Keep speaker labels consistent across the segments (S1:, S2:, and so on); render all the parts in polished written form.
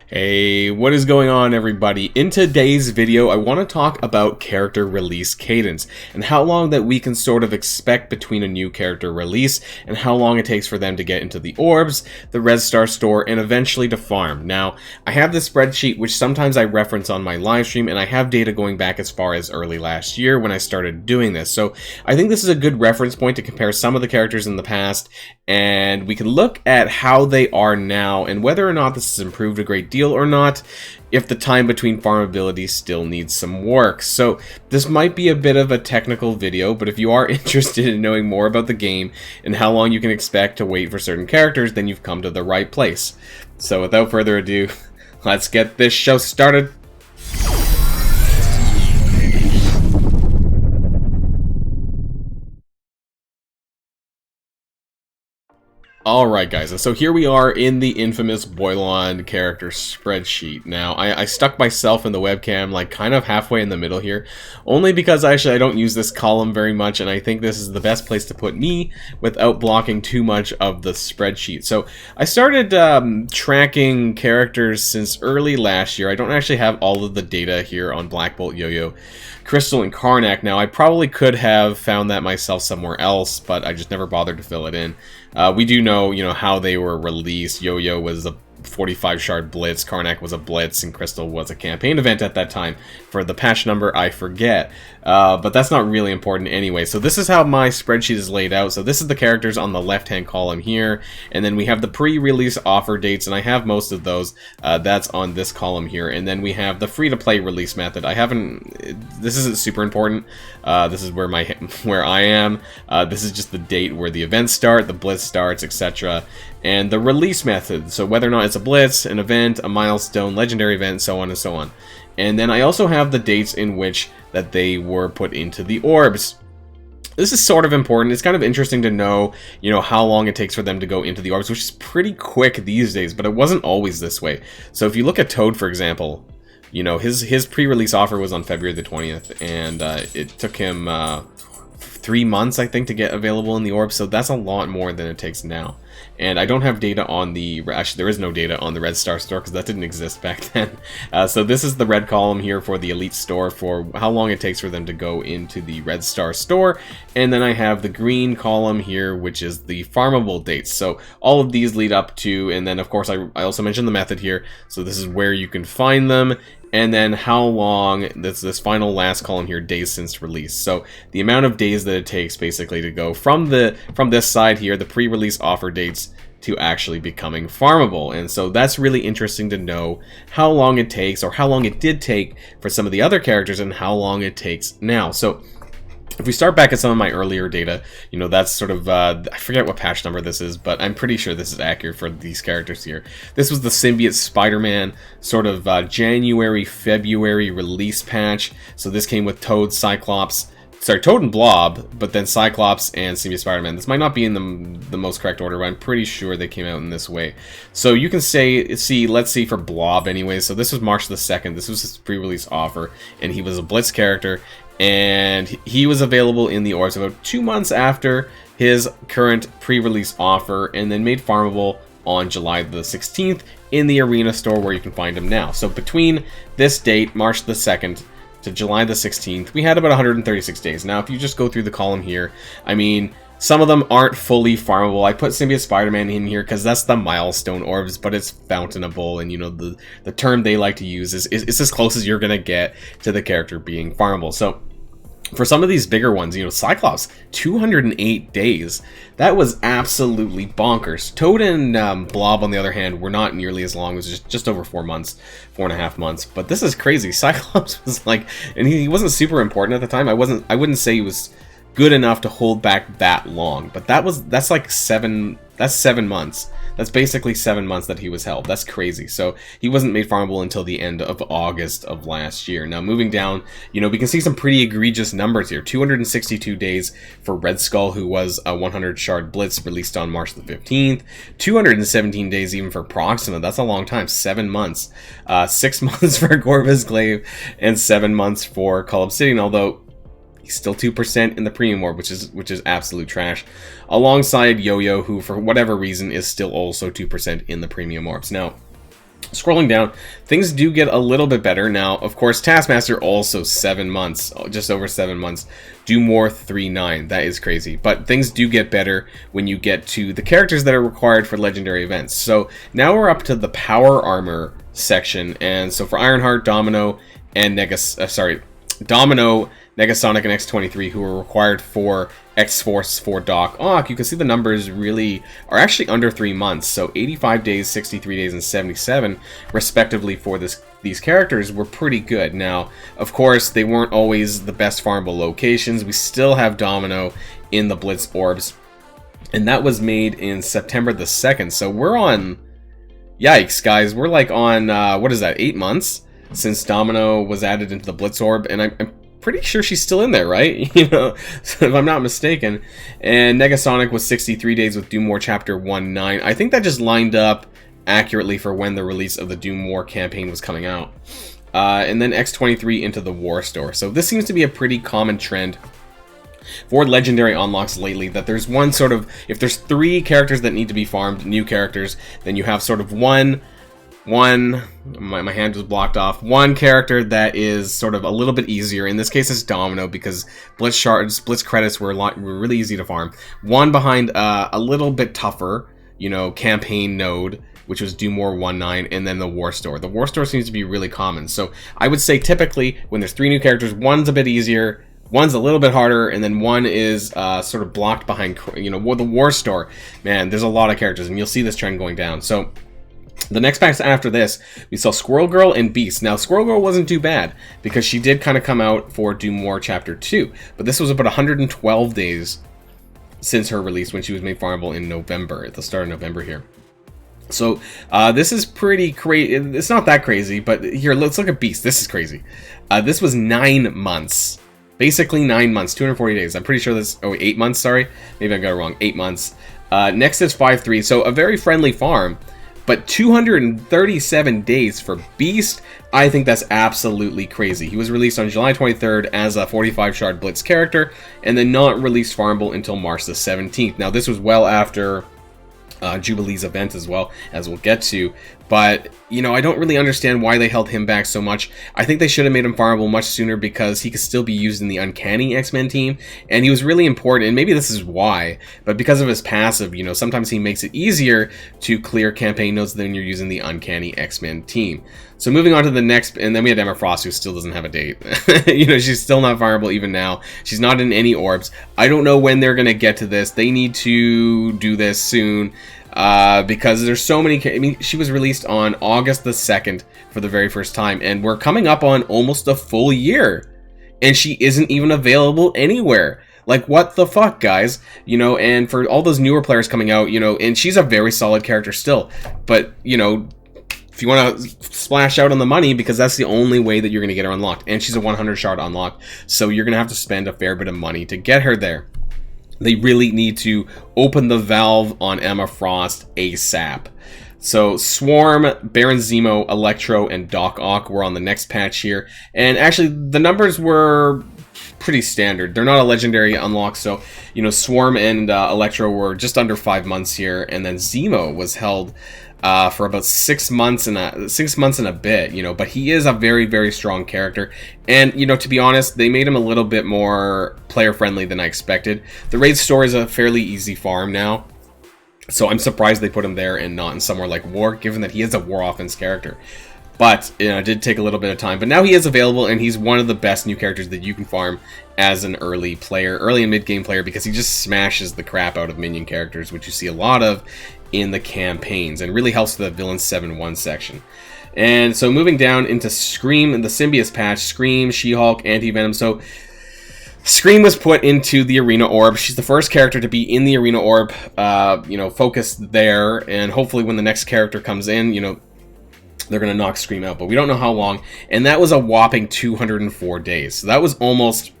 S1: Hey, what is going on, everybody? In today's video, I want to talk about character release cadence and how long that we can sort of expect between a new character release and how long it takes for them to get into the orbs, the Red Star store, and eventually to farm. Now, I have this spreadsheet which sometimes I reference on my live stream, and I have data going back as far as early last year when I started doing this. So I think this is a good reference point to compare some of the characters in the past, and we can look at how they are now and whether or not this has improved a great deal or not, if the time between farmability still needs some work. So this might be a bit of a technical video, but if you are interested in knowing more about the game and how long you can expect to wait for certain characters, then you've come to the right place. So without further ado, let's get this show started. Alright guys, and so here we are in the infamous Boilon character spreadsheet. Now, I stuck myself in the webcam like kind of halfway in the middle here, only because actually I don't use this column very much, and I think this is the best place to put me without blocking too much of the spreadsheet. So I started tracking characters since early last year. I don't actually have all of the data here on Black Bolt, Yo-Yo, Crystal, and Karnak. Now, I probably could have found that myself somewhere else, but I just never bothered to fill it in. We do know, how they were released. Yo-Yo was a 45 shard blitz, Karnak was a blitz, and Crystal was a campaign event at that time. For the patch number, I forget. But that's not really important anyway. So this is how my spreadsheet is laid out. So this is the characters on the left-hand column here, and then we have the pre-release offer dates, and I have most of those. That's on this column here, and then we have the free-to-play release method. This isn't super important. This is where I am. This is just the date where the events start, the blitz starts, etc., and the release method. So whether or not it's a blitz, an event, a milestone, legendary event, so on and so on. And then I also have the dates in which that they were put into the orbs. This is sort of important. It's kind of interesting to know, how long it takes for them to go into the orbs, which is pretty quick these days, but it wasn't always this way. So if you look at Toad, for example, his pre-release offer was on February the 20th, and it took him 3 months, I think, to get available in the orbs, so that's a lot more than it takes now. And I don't have data on actually there is no data on the Red Star store because that didn't exist back then. So this is the red column here for the Elite store for how long it takes for them to go into the Red Star store. And then I have the green column here, which is the farmable dates. So all of these lead up to, and then of course I also mentioned the method here. So this is where you can find them. And then how long, that's this final last column here, days since release. So the amount of days that it takes basically to go from this side here, the pre-release offer dates, to actually becoming farmable. And so that's really interesting to know how long it takes, or how long it did take for some of the other characters and how long it takes now. So if we start back at some of my earlier data, that's sort of, I forget what patch number this is, but I'm pretty sure this is accurate for these characters here. This was the Symbiote Spider-Man sort of January, February release patch. So this came with Toad, Toad and Blob, but then Cyclops and Symbiote Spider-Man. This might not be in the most correct order, but I'm pretty sure they came out in this way. So you can let's see for Blob anyway. So this was March the 2nd. This was his pre-release offer, and he was a Blitz character. And he was available in the orbs about 2 months after his current pre-release offer, and then made farmable on July the 16th in the Arena store where you can find him now. So between this date, March the 2nd, to July the 16th, we had about 136 days. Now, if you just go through the column here, I mean, some of them aren't fully farmable. I put Symbiote Spider-Man in here because that's the milestone orbs, but it's fountainable, and the term they like to use is as close as you're gonna get to the character being farmable. So for some of these bigger ones, Cyclops, 208 days. That was absolutely bonkers. Toad and Blob, on the other hand, were not nearly as long. It was just over 4 months, 4.5 months. But this is crazy. Cyclops was like, and he wasn't super important at the time. I wouldn't say he was good enough to hold back that long. But that's like 7 months. That's basically 7 months that he was held. That's crazy. So he wasn't made farmable until the end of August of last year. Now moving down, we can see some pretty egregious numbers here. 262 days for Red Skull, who was a 100 shard blitz released on March the 15th. 217 days even for Proxima. That's a long time. 7 months. 6 months for Gorba's Glaive, and 7 months for Cull Obsidian, although he's still 2% in the premium orb, which is absolute trash. Alongside Yo-Yo, who for whatever reason is still also 2% in the premium orbs. Now, Scrolling down, things do get a little bit better. Now, of course, Taskmaster also 7 months, just over 7 months. Do more 3-9, that is crazy. But things do get better when you get to the characters that are required for legendary events. So now we're up to the power armor section, and so for Ironheart, Domino, and Domino, Negasonic, and X-23, who are required for X-Force for Doc Ock, you can see the numbers really are actually under 3 months. So 85 days, 63 days, and 77, respectively, for these characters were pretty good. Now, of course, they weren't always the best farmable locations. We still have Domino in the Blitz Orbs, and that was made in September the 2nd. So we're on... Yikes, guys. We're like on, what is that, 8 months since Domino was added into the Blitz Orb, and I'm pretty sure she's still in there, right? You know, so if I'm not mistaken. And Negasonic was 63 days with Doom War Chapter 1-9. I think that just lined up accurately for when the release of the Doom War campaign was coming out. And then X-23 into the War Store. So this seems to be a pretty common trend for legendary unlocks lately, that there's one sort of, if there's 3 characters that need to be farmed, new characters, then you have sort of one, my hand was blocked off, one character that is sort of a little bit easier. In this case, it's Domino, because Blitz shards, Blitz credits were really easy to farm. One behind a little bit tougher, you know, campaign node, which was Doom War 1-9, and then the War Store. The War Store seems to be really common. So I would say typically when there's 3 new characters, one's a bit easier, one's a little bit harder, and then one is sort of blocked behind, you know, the War Store. Man, there's a lot of characters, and you'll see this trend going down. So the next packs after this, we saw Squirrel Girl and Beast. Now, Squirrel Girl wasn't too bad, because she did kind of come out for Doom War Chapter 2. But this was about 112 days since her release, when she was made farmable in November, at the start of November here. So, this is pretty crazy. It's not that crazy, but here, let's look at Beast. This is crazy. This was 9 months. Basically 9 months, 240 days. I'm pretty sure this... Oh, 8 months, sorry. Maybe I got it wrong. 8 months. Next is 5-3. So, a very friendly farm. But 237 days for Beast, I think that's absolutely crazy. He was released on July 23rd as a 45 shard Blitz character, and then not released farmable until March the 17th. Now, this was well after Jubilee's event as well, as we'll get to. But, you know, I don't really understand why they held him back so much. I think they should have made him farmable much sooner, because he could still be used in the Uncanny X-Men team, and he was really important, and maybe this is why, but because of his passive, you know, sometimes he makes it easier to clear campaign nodes than you're using the Uncanny X-Men team. So moving on to the next, and then we had Emma Frost, who still doesn't have a date. You know, she's still not farmable even now. She's not in any orbs. I don't know when they're going to get to this. They need to do this soon. Because there's so many... I mean, she was released on August the 2nd for the very first time, and we're coming up on almost a full year, and she isn't even available anywhere. Like, what the fuck, guys? You know, and for all those newer players coming out, you know, and she's a very solid character still, but, you know, if you want to splash out on the money, because that's the only way that you're going to get her unlocked, and she's a 100 shard unlock, so you're going to have to spend a fair bit of money to get her there. They really need to open the valve on Emma Frost ASAP. So Swarm, Baron Zemo, Electro, and Doc Ock were on the next patch here. And actually, the numbers were pretty standard. They're not a legendary unlock, so, you know, Swarm and Electro were just under 5 months here. And then Zemo was held for about 6 months and a bit, you know, but he is a very, very strong character. And, you know, to be honest, they made him a little bit more player friendly than I expected. The raid store is a fairly easy farm now, so I'm surprised they put him there and not in somewhere like War, given that he is a War offense character. But, you know, it did take a little bit of time. But now he is available, and he's one of the best new characters that you can farm as an early and mid-game player, because he just smashes the crap out of minion characters, which you see a lot of in the campaigns, and really helps the Villain 7-1 section. And so moving down into Scream and the Symbiote patch, Scream, She-Hulk, Anti-Venom. So Scream was put into the Arena Orb. She's the first character to be in the Arena Orb, you know, focused there, and hopefully when the next character comes in, you know, they're going to knock Scream out, but we don't know how long. And that was a whopping 204 days. So that was almost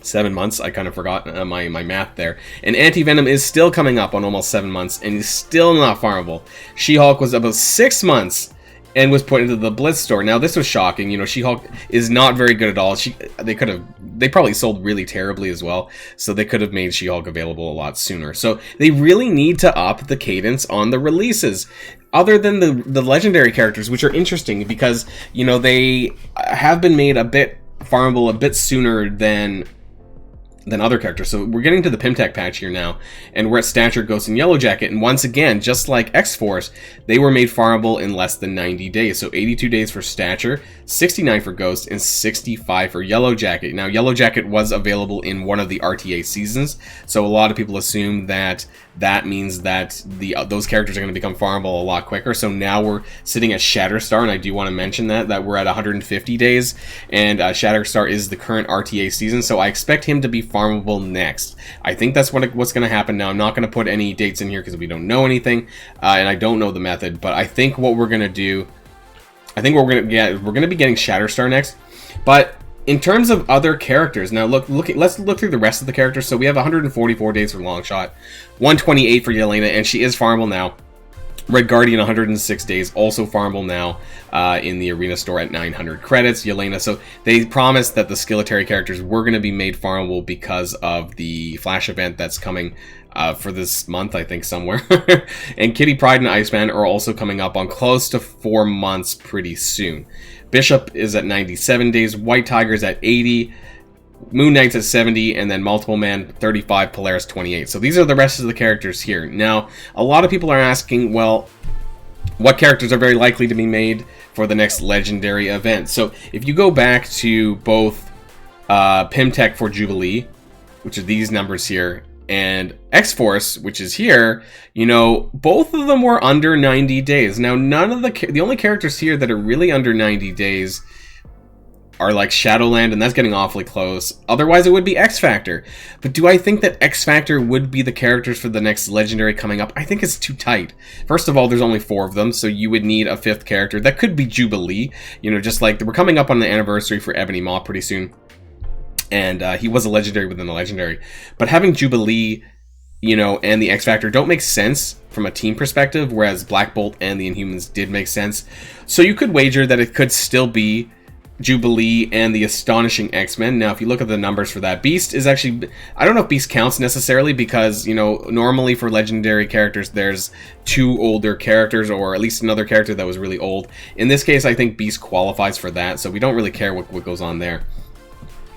S1: 7 months. I kind of forgot my math there. And Anti-Venom is still coming up on almost 7 months, and is still not farmable. She-Hulk was about 6 months and was put into the Blitz store. Now, this was shocking. You know, She-Hulk is not very good at all. They probably sold really terribly as well, so they could have made She-Hulk available a lot sooner. So they really need to up the cadence on the releases. other than the legendary characters, which are interesting because, you know, they have been made a bit farmable a bit sooner than other characters. So we're getting to the Pym Tech patch here now, and we're at Stature, Ghost, and Yellow Jacket, and once again, just like X-Force, they were made farmable in less than 90 days. So 82 days for Stature, 69 for Ghost, and 65 for Yellow Jacket. Now, Yellow Jacket was available in one of the RTA seasons, so a lot of people assume that that means that those characters are going to become farmable a lot quicker. So now we're sitting at Shatterstar, and I do want to mention that we're at 150 days, and Shatterstar is the current RTA season, so I expect him to be farmable next. I think that's what's going to happen. Now, I'm not going to put any dates in here because we don't know anything, and I don't know the method, but I think what we're going to do, I think we're going to be getting Shatterstar next. But in terms of other characters, now let's look through the rest of the characters. So we have 144 days for Longshot, 128 for Yelena, and she is farmable now. Red Guardian, 106 days, also farmable now in the Arena Store at 900 credits. Yelena, so they promised that the Skilletary characters were going to be made farmable because of the Flash event that's coming for this month, I think, somewhere. And Kitty Pryde and Iceman are also coming up on close to 4 months pretty soon. Bishop is at 97 days, White Tiger's at 80, Moon Knight's at 70, and then Multiple Man 35, Polaris 28. So these are the rest of the characters here. Now, a lot of people are asking, well, what characters are very likely to be made for the next legendary event? So if you go back to both Pym Tech for Jubilee, which are these numbers here, and X-Force, which is here, you know, both of them were under 90 days. Now, none of the only characters here that are really under 90 days are like Shadowland, and that's getting awfully close. Otherwise, it would be X-Factor. But do I think that X-Factor would be the characters for the next legendary coming up? I think it's too tight. First of all, there's only 4 of them, so you would need a 5th character. That could be Jubilee. You know, just like we're coming up on the anniversary for Ebony Maw pretty soon. And he was a legendary within the legendary. But having Jubilee, you know, and the X-Factor don't make sense from a team perspective, whereas Black Bolt and the Inhumans did make sense. So you could wager that it could still be Jubilee and the Astonishing X-Men. Now, if you look at the numbers for that, Beast is actually, I don't know if Beast counts necessarily, because, you know, normally for legendary characters, there's 2 older characters, or at least another character that was really old. In this case, I think Beast qualifies for that, so we don't really care what goes on there.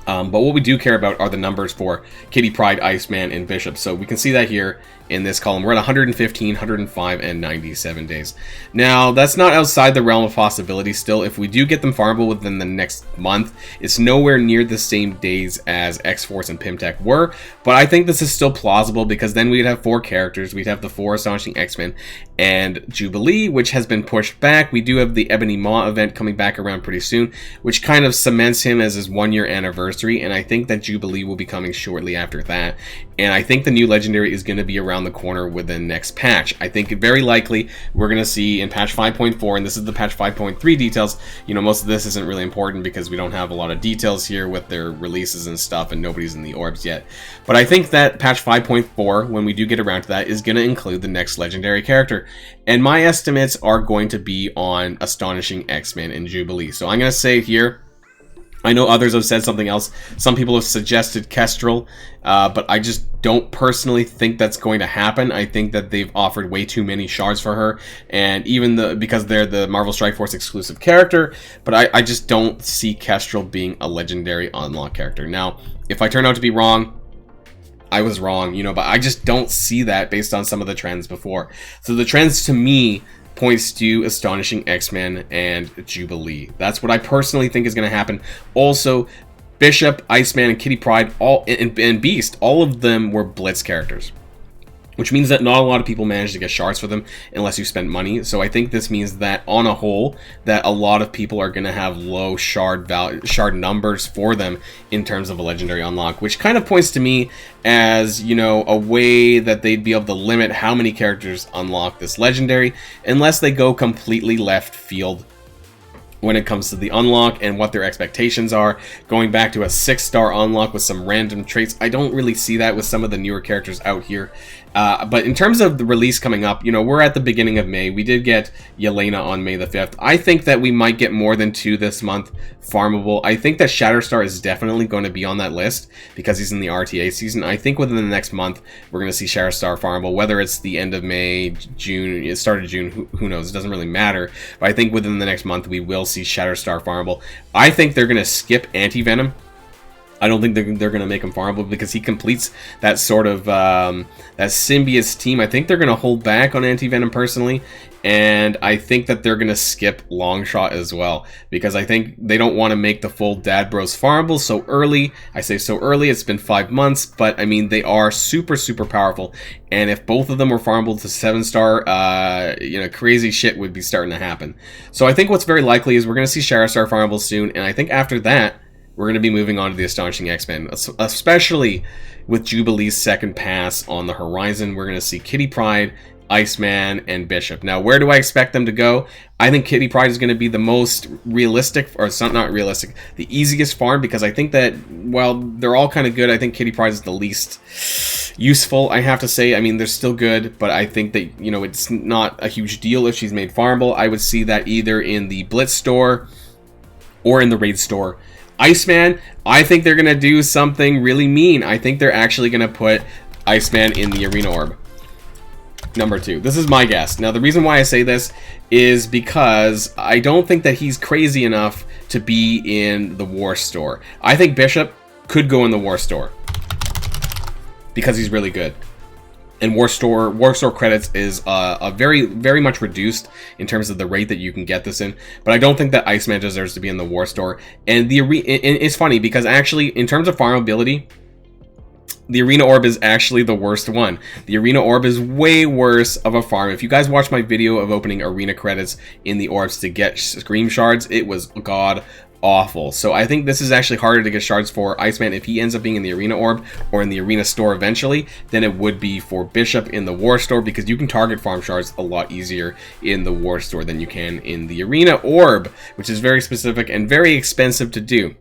S1: But what we do care about are the numbers for Kitty Pryde, Iceman, and Bishop. So we can see that here in this column. We're at 115, 105, and 97 days. Now, that's not outside the realm of possibility still. If we do get them farmable within the next month, it's nowhere near the same days as X-Force and Pym Tech were. But I think this is still plausible, because then we'd have 4 characters. We'd have the 4 Astonishing X-Men and Jubilee, which has been pushed back. We do have the Ebony Maw event coming back around pretty soon, which kind of cements him as his 1-year anniversary. And I think that Jubilee will be coming shortly after that. And I think the new legendary is going to be around the corner with the next patch. I think very likely we're going to see in patch 5.4, and this is the patch 5.3 details. You know, most of this isn't really important because we don't have a lot of details here with their releases and stuff, and nobody's in the orbs yet. But I think that patch 5.4, when we do get around to that, is going to include the next legendary character. And my estimates are going to be on Astonishing X-Men and Jubilee. So I'm going to say here, I know others have said something else. Some people have suggested Kestrel, but I just don't personally think that's going to happen. I think that they've offered way too many shards for her, and even because they're the Marvel Strike Force exclusive character, but I just don't see Kestrel being a legendary unlock character. Now, if I turn out to be wrong, I was wrong, you know, but I just don't see that based on some of the trends before. So the trends to me points to Astonishing X-Men and Jubilee. That's what I personally think is going to happen. Also, Bishop, Iceman, and Kitty Pryde, and Beast, all of them were Blitz characters, which means that not a lot of people managed to get shards for them unless you spent money. So I think this means that on a whole, that a lot of people are going to have low shard numbers for them in terms of a legendary unlock, which kind of points to me as, you know, a way that they'd be able to limit how many characters unlock this legendary, unless they go completely left field when it comes to the unlock and what their expectations are. Going back to a 6-star unlock with some random traits, I don't really see that with some of the newer characters out here. But in terms of the release coming up, you know, we're at the beginning of May. We did get Yelena on May the 5th. I think that we might get more than 2 this month farmable. I think that Shatterstar is definitely going to be on that list because he's in the RTA season. I think within the next month, we're going to see Shatterstar farmable, whether it's the end of May, June, it started June, who knows? It doesn't really matter. But I think within the next month, we will see Shatterstar farmable. I think they're going to skip Anti-Venom. I don't think they're going to make him farmable because he completes that sort of that symbiote team. I think they're going to hold back on Anti-Venom personally, and I think that they're going to skip Longshot as well because I think they don't want to make the full Dad Bros farmable so early. I say so early, it's been 5 months, but I mean they are super powerful, and if both of them were farmable to 7-star, you know, crazy shit would be starting to happen. So I think what's very likely is we're going to see Shatterstar farmable soon, and I think after that, we're going to be moving on to the Astonishing X-Men, especially with Jubilee's second pass on the horizon. We're going to see Kitty Pryde, Iceman, and Bishop. Now, where do I expect them to go? I think Kitty Pryde is going to be the most realistic, or it's not realistic, the easiest farm, because I think that, while they're all kind of good, I think Kitty Pryde is the least useful, I have to say. I mean, they're still good, but I think that, you know, it's not a huge deal if she's made farmable. I would see that either in the Blitz store or in the Raid store. Iceman, I think they're going to do something really mean. I think they're actually going to put Iceman in the Arena Orb. Number 2. This is my guess. Now, the reason why I say this is because I don't think that he's crazy enough to be in the War Store. I think Bishop could go in the War Store because he's really good. And War Store credits is very much reduced in terms of the rate that you can get this in. But I don't think that Iceman deserves to be in the War Store. And it's funny because actually, in terms of farmability, the Arena Orb is actually the worst one. The Arena Orb is way worse of a farm. If you guys watched my video of opening Arena credits in the Orbs to get Scream Shards, it was god awful. So I think this is actually harder to get shards for Iceman if he ends up being in the Arena Orb or in the Arena Store eventually than it would be for Bishop in the War Store, because you can target farm shards a lot easier in the War Store than you can in the Arena Orb, which is very specific and very expensive to do.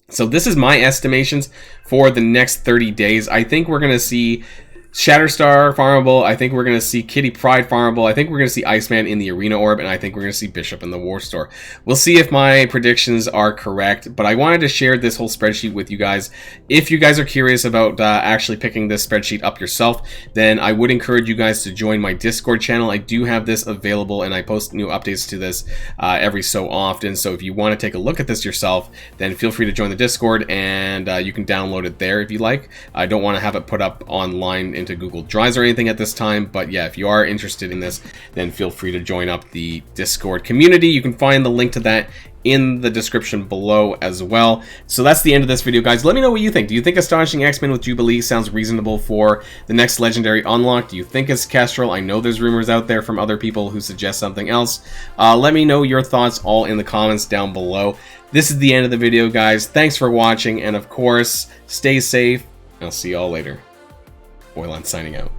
S1: So this is my estimations for the next 30 days. I think we're going to see Shatterstar farmable. I think we're going to see Kitty Pryde farmable. I think we're going to see Iceman in the Arena Orb, and I think we're going to see Bishop in the War Store. We'll see if my predictions are correct, but I wanted to share this whole spreadsheet with you guys. If you guys are curious about actually picking this spreadsheet up yourself, then I would encourage you guys to join my Discord channel. I do have this available, and I post new updates to this every so often, so if you want to take a look at this yourself, then feel free to join the Discord, and you can download it there if you like. I don't want to have it put up online into Google Drives or anything at this time, but yeah, if you are interested in this, then feel free to join up the Discord community. You can find the link to that in the description below as well. So that's the end of this video, guys. Let me know what you think. Do you think Astonishing X-Men with Jubilee sounds reasonable for the next legendary unlock? Do you think it's Kestrel? I know there's rumors out there from other people who suggest something else. Let me know your thoughts all in the comments down below. This is the end of the video, guys. Thanks for watching, and of course, stay safe. I'll see y'all later. Boylan signing out.